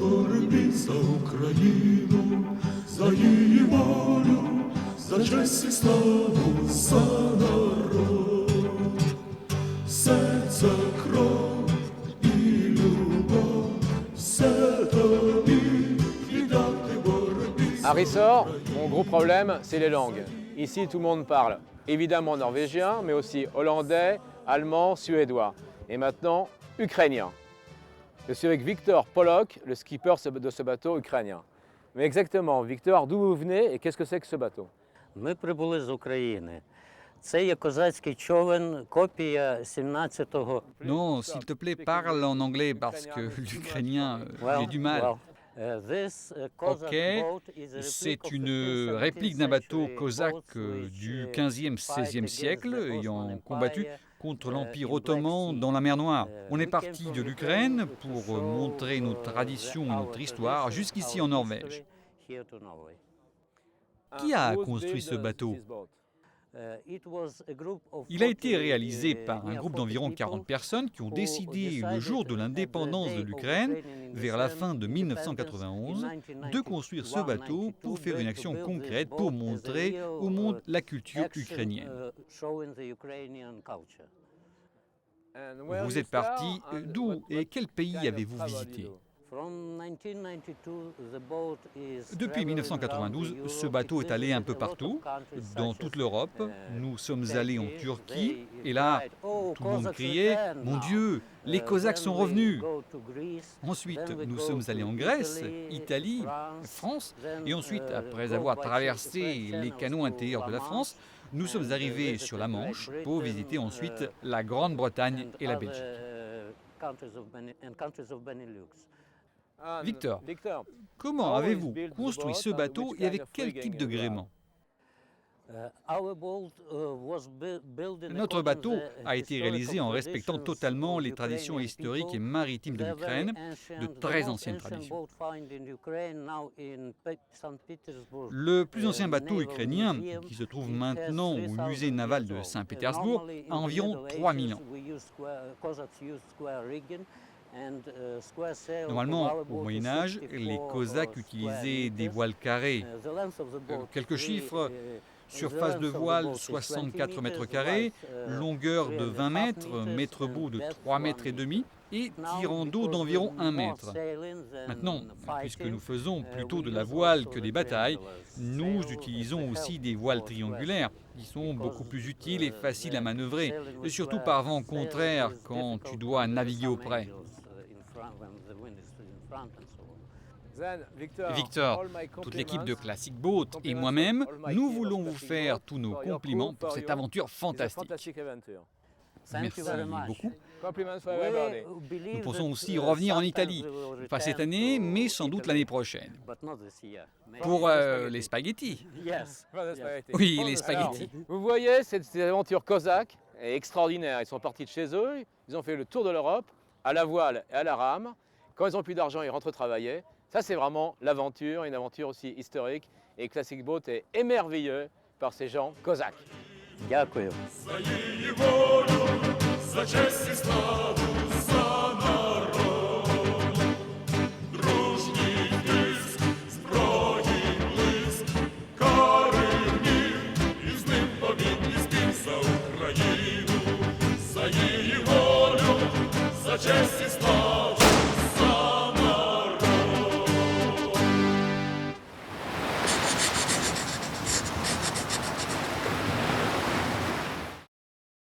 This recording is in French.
боротьбі за Україну, за її волю, за честь і славу, за народ. Серце, кров і любов, все тобі віддати боротьбі. À Risør, mon gros problème, c'est les langues. Ici, tout le monde parle évidemment norvégien, mais aussi hollandais, allemand, suédois. Et maintenant, ukrainien. Je suis avec Victor Pollock, le skipper de ce bateau ukrainien. Mais exactement, Victor, d'où vous venez et qu'est-ce que c'est que ce bateau? Ми прибули з України. Це є козацький човен, копія 17-го. Non, s'il te plaît, parle en anglais parce que l'ukrainien, j'ai du mal. Ok, c'est une réplique d'un bateau cosaque du 15e, 16e siècle ayant combattu contre l'Empire ottoman dans la mer Noire. On est parti de l'Ukraine pour montrer nos traditions et notre histoire jusqu'ici en Norvège. Qui a construit ce bateau ? Il a été réalisé par un groupe d'environ 40 personnes qui ont décidé, le jour de l'indépendance de l'Ukraine, vers la fin de 1991, de construire ce bateau pour faire une action concrète pour montrer au monde la culture ukrainienne. Vous êtes parti d'où et quel pays avez-vous visité ? Depuis 1992, ce bateau est allé un peu partout, dans toute l'Europe. Nous sommes allés en Turquie et là, tout le monde criait « Mon Dieu, les Cosaques sont revenus !» Ensuite, nous sommes allés en Grèce, Italie, France et ensuite, après avoir traversé les canaux intérieurs de la France, nous sommes arrivés sur la Manche pour visiter ensuite la Grande-Bretagne et la Belgique. Victor, comment avez-vous construit ce bateau et avec quel type de gréement ? Notre bateau a été réalisé en respectant totalement les traditions historiques et maritimes de l'Ukraine, de très anciennes traditions. Le plus ancien bateau ukrainien, qui se trouve maintenant au musée naval de Saint-Pétersbourg, a environ 3000 ans. Normalement, au Moyen-Âge, les Cosaques utilisaient des voiles carrées. Quelques chiffres, surface de voile 64 mètres carrés, longueur de 20 mètres, mètre bout de 3 mètres et demi et tirant d'eau d'environ 1 mètre. Maintenant, puisque nous faisons plutôt de la voile que des batailles, nous utilisons aussi des voiles triangulaires qui sont beaucoup plus utiles et faciles à manœuvrer, et surtout par vent contraire quand tu dois naviguer au près. Victor, toute l'équipe de Classic Boat et moi-même, nous voulons vous faire tous nos compliments pour cette aventure fantastique. Merci beaucoup. Nous pensons aussi revenir en Italie, pas cette année, mais sans doute l'année prochaine. Pour les spaghettis. Oui, les spaghettis. Vous voyez, cette aventure cosaque est extraordinaire. Ils sont partis de chez eux, ils ont fait le tour de l'Europe, à la voile et à la rame. Quand ils n'ont plus d'argent, ils rentrent travailler. Ça, c'est vraiment l'aventure, une aventure aussi historique. Et Classic Boat est émerveilleux par ces gens cosaques. Дякую. За її волю, за честь і славу, за народ. Дружній тиск, зброї блиск, кари гнів, і з ним побідний спів за Україну. За її волю, за честь і славу.